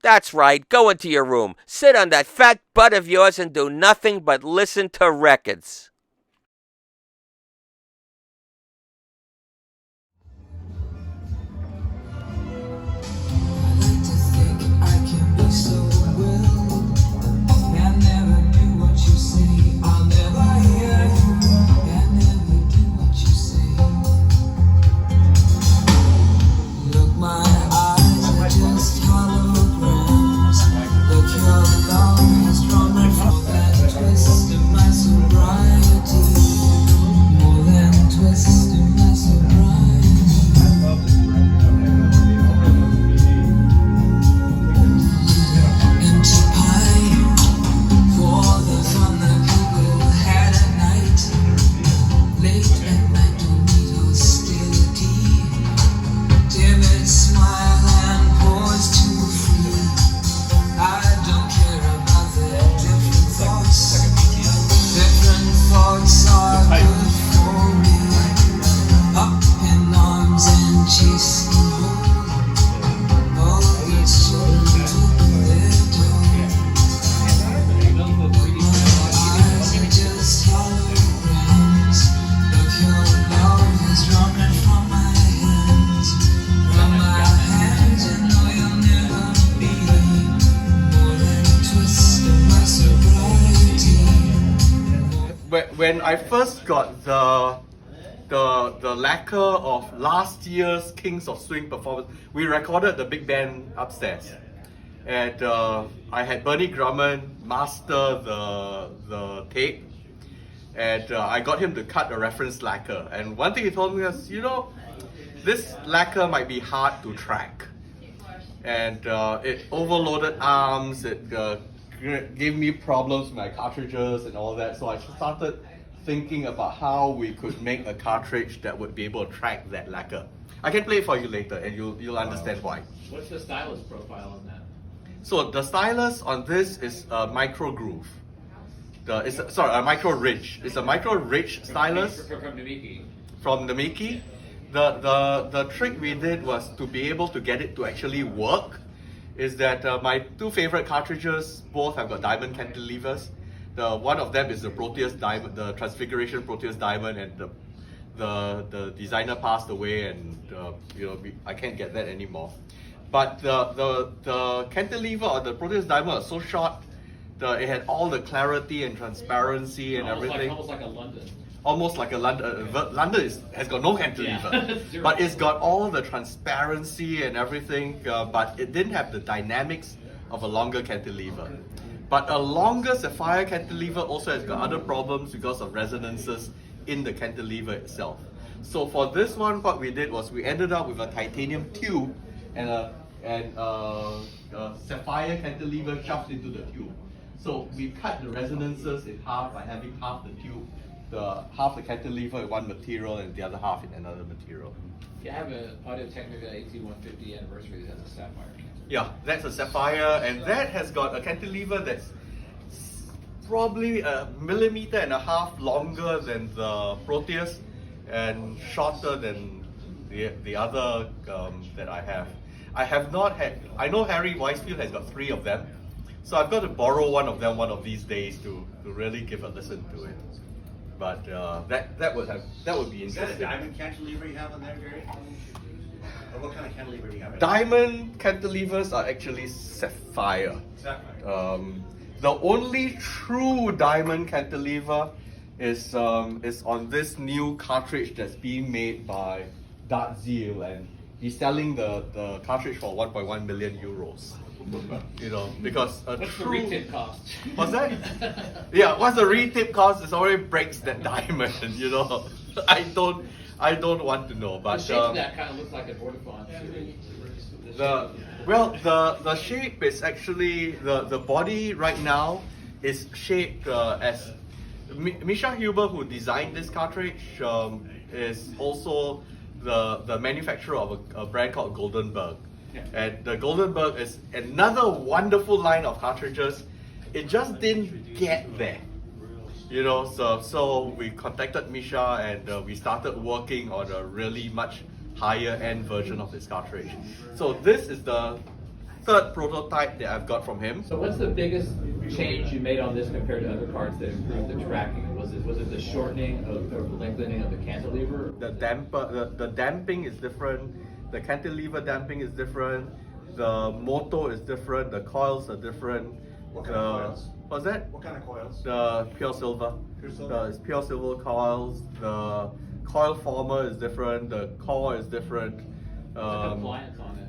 That's right, go into your room, sit on that fat butt of yours and do nothing but listen to records. When I first got the lacquer of last year's Kings of Swing performance, we recorded the big band upstairs, and I had Bernie Grumman master the tape, and I got him to cut a reference lacquer. And one thing he told me was, this lacquer might be hard to track, and it overloaded arms. It gave me problems with my cartridges and all that. So I started thinking about how we could make a cartridge that would be able to track that lacquer. I can play it for you later, and you'll understand why. What's the stylus profile on that? So the stylus on this is a micro groove. A micro ridge. It's a micro ridge stylus From Namiki. from the Mickey. The trick we did was to be able to get it to actually work. Is that my two favorite cartridges both have got diamond cantilevers. One of them is the Proteus diamond, the Transfiguration Proteus diamond, and the designer passed away, and I can't get that anymore. But the cantilever or the Proteus diamond was so short, it had all the clarity and transparency and everything. Almost like a London. Almost like a London. London has got no cantilever, Yeah. but it's got all the transparency and everything. But it didn't have the dynamics of a longer cantilever. But a longer sapphire cantilever also has got other problems because of resonances in the cantilever itself. So for this one, what we did was we ended up with a titanium tube and a sapphire cantilever shoved into the tube. So we cut the resonances in half by having half the tube, half the cantilever in one material and the other half in another material. You have an Audio-Technica AT150 anniversary that has a sapphire cantilever. Yeah, that's a sapphire, and that has got a cantilever that's probably 1.5 millimeters longer than the Proteus and shorter than the other that I have. I have not had. I know Harry Weisfield has got 3 of them, so I've got to borrow one of them one of these days to really give a listen to it. But that would be interesting. Is that a diamond cantilever you have on there, Gary? Or what kind of cantilever do you have? Diamond cantilevers are actually sapphire. Sapphire. The only true diamond cantilever is on this new cartridge that's being made by Dartzeal, and he's selling the cartridge for 1.1 million euros. Because What's the retip cost? What's that? Yeah, what's the retip cost? It already breaks that diamond. I don't want to know. But The shape of that kind of looks like a Vortifon. the shape is actually the body right now is shaped as Misha Huber, who designed this cartridge, is also the manufacturer of a brand called Goldenberg. Yeah. And the Goldenberg is another wonderful line of cartridges. It just didn't get there. So we contacted Misha, and we started working on a really much higher end version of this cartridge. So this is the third prototype that I've got from him. So what's the biggest change you made on this compared to other cards that improved the tracking? Was it the shortening or lengthening of the cantilever? The damping is different. The cantilever damping is different. The motor is different. The coils are different. What kind of coils? What's that? What kind of coils? The pure silver. Pure silver? It's pure silver coils. The coil former is different. The core is different. The compliance on it.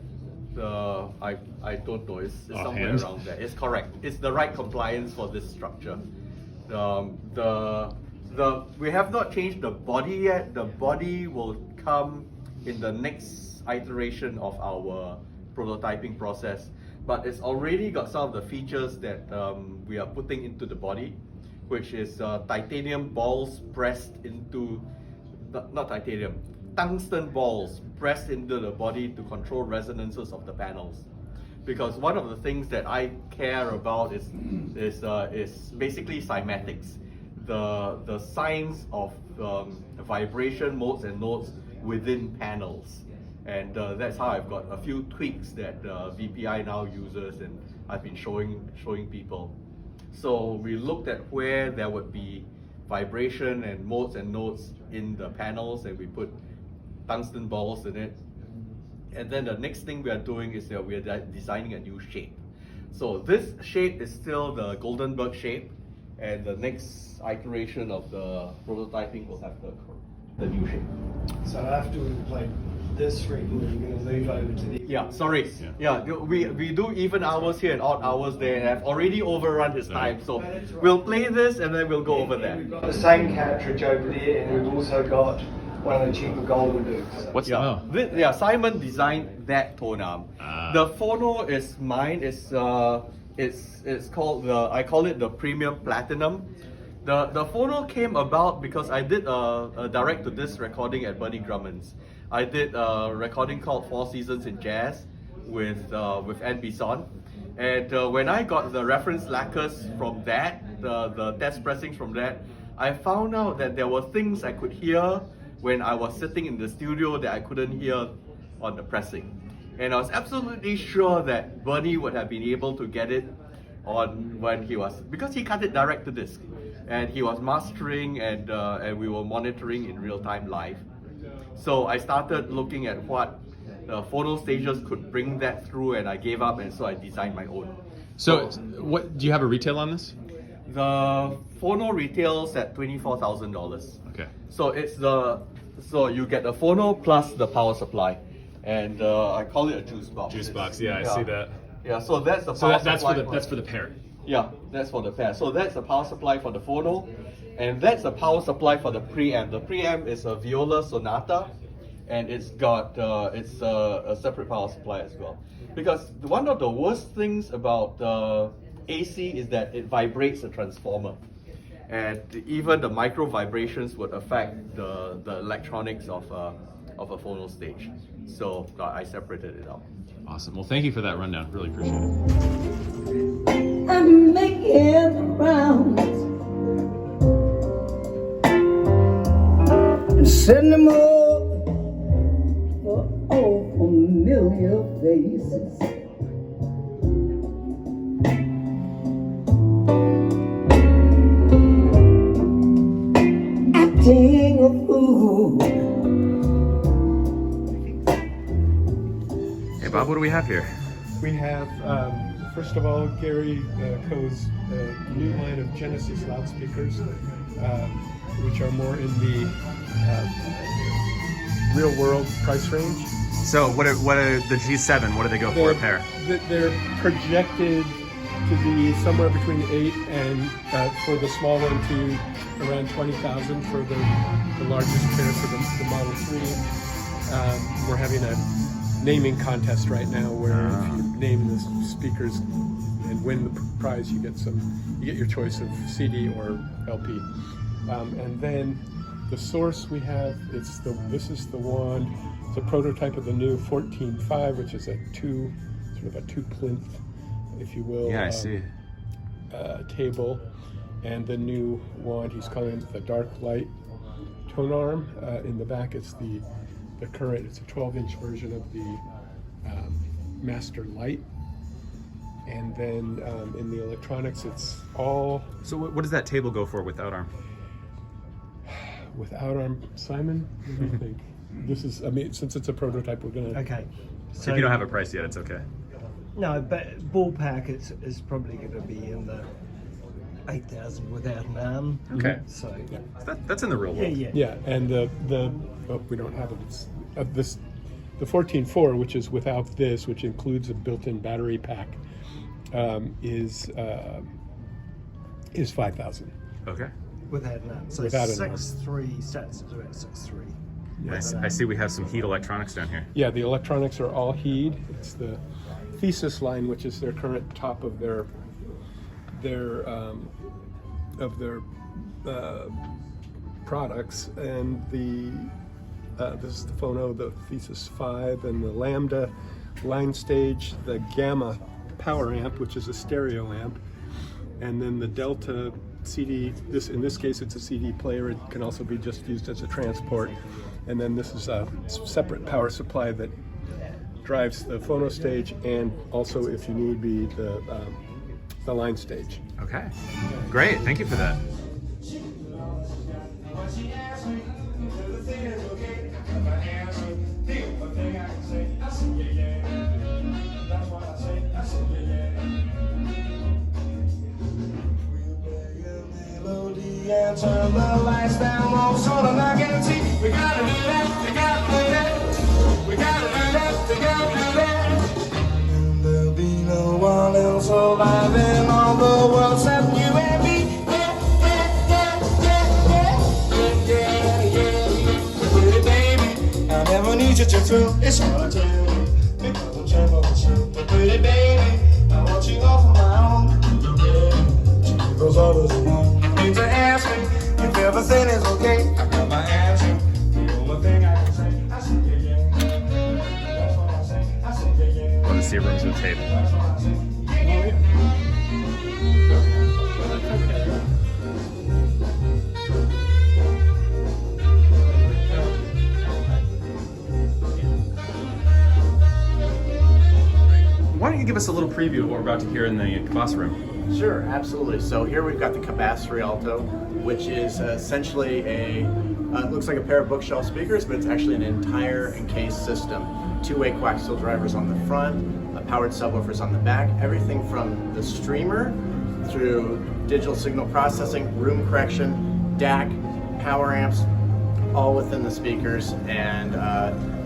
I don't know. It's somewhere Offhand? around there. It's correct. It's the right compliance for this structure. We have not changed the body yet. The body will come in the next iteration of our prototyping process. But it's already got some of the features that we are putting into the body, which is titanium balls pressed into, not titanium, tungsten balls pressed into the body to control resonances of the panels. Because one of the things that I care about is basically cymatics, the signs of vibration modes and notes within panels. And that's how I've got a few tweaks that VPI now uses, and I've been showing people. So we looked at where there would be vibration and modes and notes in the panels, and we put tungsten balls in it. And then the next thing we are doing is that we are designing a new shape. So this shape is still the Goldenberg shape, and the next iteration of the prototyping will have the new shape. So after like this right here, you're going to move over to the... Yeah, sorry. Yeah, we do even hours here and odd hours there, and I've already overrun his time. So we'll play this and then we'll go over there. We've got the same cartridge over there, and we've also got one of the cheaper Goldenbergs. What's Yeah, Simon designed that tone arm. The phono is mine. It's called I call it the Premium Platinum. The phono came about because I did a direct to disc recording at Bernie Grumman's. I did a recording called 4 Seasons in Jazz with Ed Bison. And when I got the reference lacquers from that, the test pressings from that, I found out that there were things I could hear when I was sitting in the studio that I couldn't hear on the pressing. And I was absolutely sure that Bernie would have been able to get it on when he was, because he cut it direct to disc. And he was mastering, and we were monitoring in real time live. So I started looking at what phono stages could bring that through, and I gave up, and so I designed my own. So what do you have a retail on this? The phono retails at $24,000. Okay. So you get the phono plus the power supply, and I call it a juice box. Juice box, yeah, I see that. Yeah, so that's the power supply. That's for the pair. Yeah, that's for the pair. So that's the power supply for the phono, and that's the power supply for the preamp. The preamp is a Viola Sonata, and it's got a separate power supply as well. Because one of the worst things about AC is that it vibrates the transformer, and even the micro vibrations would affect the electronics of a phono stage. So I separated it out. Awesome. Well, thank you for that rundown. Really appreciate it. I'm making the rounds and send them all for all familiar faces. Acting a fool. Hey, Bob, what do we have here? We have, first of all, Gary Coe's new line of Genesis loudspeakers, which are more in the real world price range. So what are the G7? What do they go for a pair? They're projected to be somewhere between 8 and for the small one to around 20,000 for the largest pair for the Model 3. We're having a naming contest right now where if you name the speakers and win the prize, you get your choice of CD or LP. And then the source we have, this is the wand. It's a prototype of the new 14.5, which is a two plinth, if you will. Yeah, I see. Table, and the new wand he's calling it the dark light tone arm. In the back, it's the current. It's a 12-inch version of the Master Light, And then in the electronics, it's all So what does that table go for without arm? without arm. Simon, what do you think? This is, I mean, since it's a prototype, we're gonna. Okay. If you don't have a price yet, it's okay. No, but ballpark is probably going to be in the 8,000 without an arm. Okay. So Yeah. That's in the real world. yeah. Yeah, and the oh, we don't have it. It's the 14.4, which is without this, which includes a built-in battery pack, is 5,000. Okay. Without an arm. So Without an arm. 6.3 starts at about 6.3. I see we have some Heat electronics down here. Yeah, the electronics are all Heed. It's the Thesis line, which is their current top of their products, and this is the phono, the Thesis 5, and the Lambda line stage, the Gamma power amp, which is a stereo amp, and then the Delta CD. In this case, it's a CD player. It can also be just used as a transport. And then this is a separate power supply that drives the phono stage, and also, if you need be, the line stage. Okay. Great. Thank you for that. And turn the lights down low so that I can see. We gotta do that, we gotta do that. We gotta do that, we gotta do that. And there'll be no one else surviving on the world except you and me. Pretty baby, I never need you to thrill. It's hard to tell you because I'm trembling myself. But pretty baby, I want you all for my own. Yeah, those others alone. To ask me if everything is okay. I got my answer. The only thing I can say, I said yeah. That's what I say. I said yeah. Want to see rooms with tape. That's what I say. Why don't you give us a little preview of what we're about to hear in the Cabas room? Sure, absolutely. So here we've got the Cabas Rialto, which is essentially it looks like a pair of bookshelf speakers, but it's actually an entire encased system. Two-way coaxial drivers on the front, powered subwoofers on the back, everything from the streamer through digital signal processing, room correction, DAC, power amps, all within the speakers, and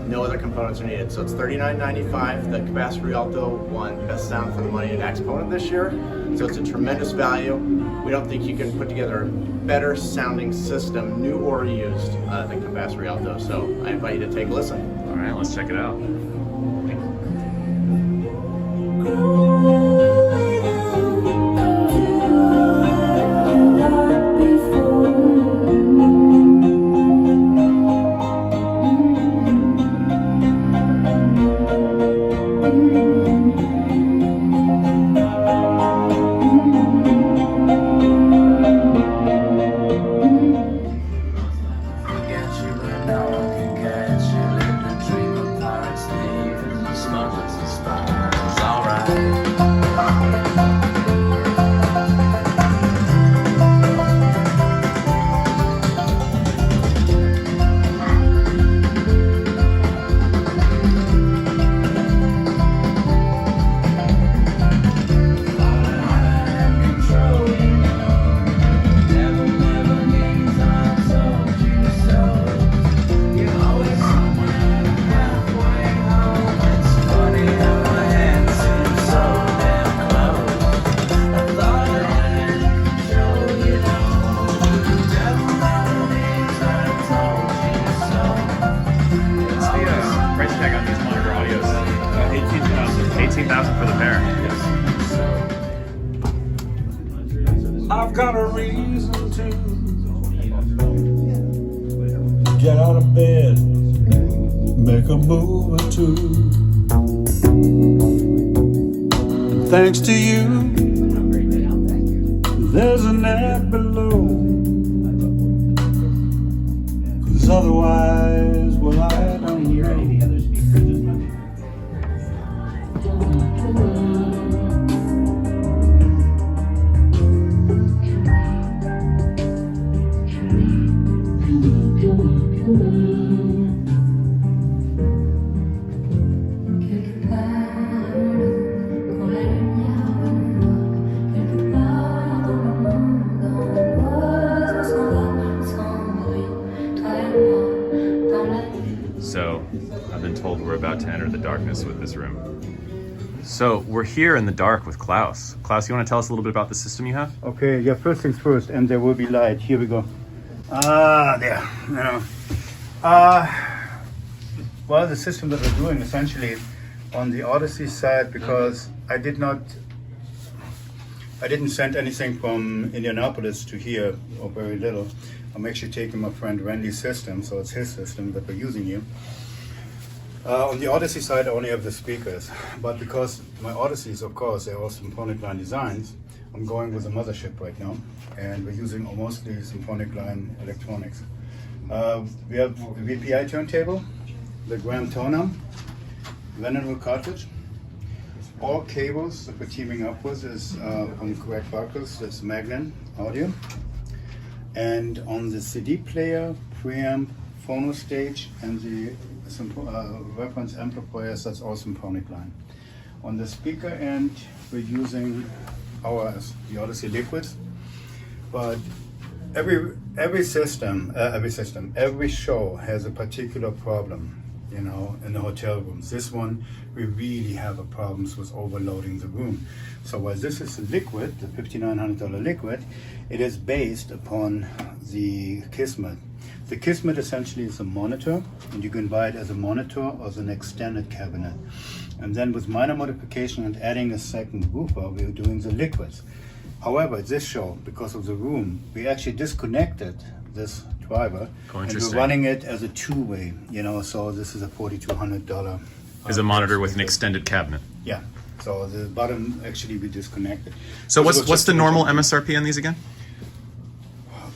no other components are needed. So it's $39.95. The Cabas Rialto won Best Sound for the Money at Exponent this year. So it's a tremendous value. We don't think you can put together a better sounding system, new or used, than Cabas Rialto. So I invite you to take a listen. All right, let's check it out. $18,000 for the pair. I've got a reason to get out of bed, make a move or two. Thanks to you, there's a net below. 'Cause otherwise, well, I don't know. about to enter the darkness with this room. So we're here in the dark with Klaus. Klaus, you want to tell us a little bit about the system you have? Okay, yeah, first things first, and there will be light. Here we go. There, you know. Well, the system that we're doing essentially on the Odyssey side, because I didn't send anything from Indianapolis to here, or very little. I'm actually taking my friend Randy's system, so it's his system that we're using here. On the Odyssey side, I only have the speakers, but because my Odysseys, of course, they're all symphonic line designs, I'm going with the mothership right now, and we're using mostly symphonic line electronics. We have a VPI turntable, the Graham toner, Venerable cartridge. All cables that we're teaming up with is from Greg Barker's, that's Magnan Audio. And on the CD player, preamp, phono stage, and the reference amplifiers, that's all symphonic line. On the speaker end, we're using the Odyssey Liquids, but every show has a particular problem, you know, in the hotel rooms. This one, we really have a problems with overloading the room. So while this is a liquid, the $5,900 liquid, it is based upon the Kismet. The Kismet essentially is a monitor, and you can buy it as a monitor or as an extended cabinet. And then with minor modification and adding a second woofer, we're doing the liquids. However, this show, because of the room, we actually disconnected this driver, and we're running it as a two-way, you know, so this is a $4,200. Is a monitor with an extended cabinet. Yeah, so the bottom actually we disconnected. So what's the normal MSRP on these again?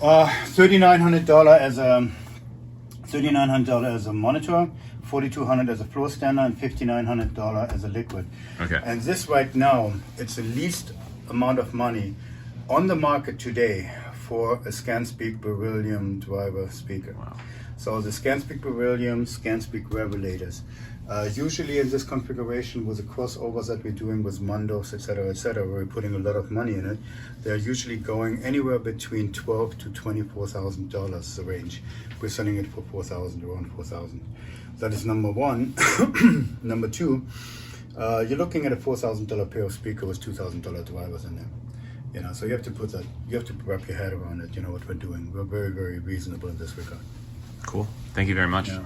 $3,900 as a monitor, $4,200 as a floor standard, and $5,900 as a liquid. Okay. And this right now, it's the least amount of money on the market today for a ScanSpeak Beryllium driver speaker. Wow. So the ScanSpeak Beryllium, ScanSpeak Revelators. Usually in this configuration with the crossovers that we're doing with Mondos, etc., where we're putting a lot of money in it, they're usually going anywhere between $12,000 to $24,000 the range. We're selling it for $4,000, around $4,000. That is number one. Number two, you're looking at a $4,000 pair of speakers with $2,000 drivers in there. You know, so you have to wrap your head around it. You know what we're doing. We're very, very reasonable in this regard. Cool. Thank you very much. Yeah.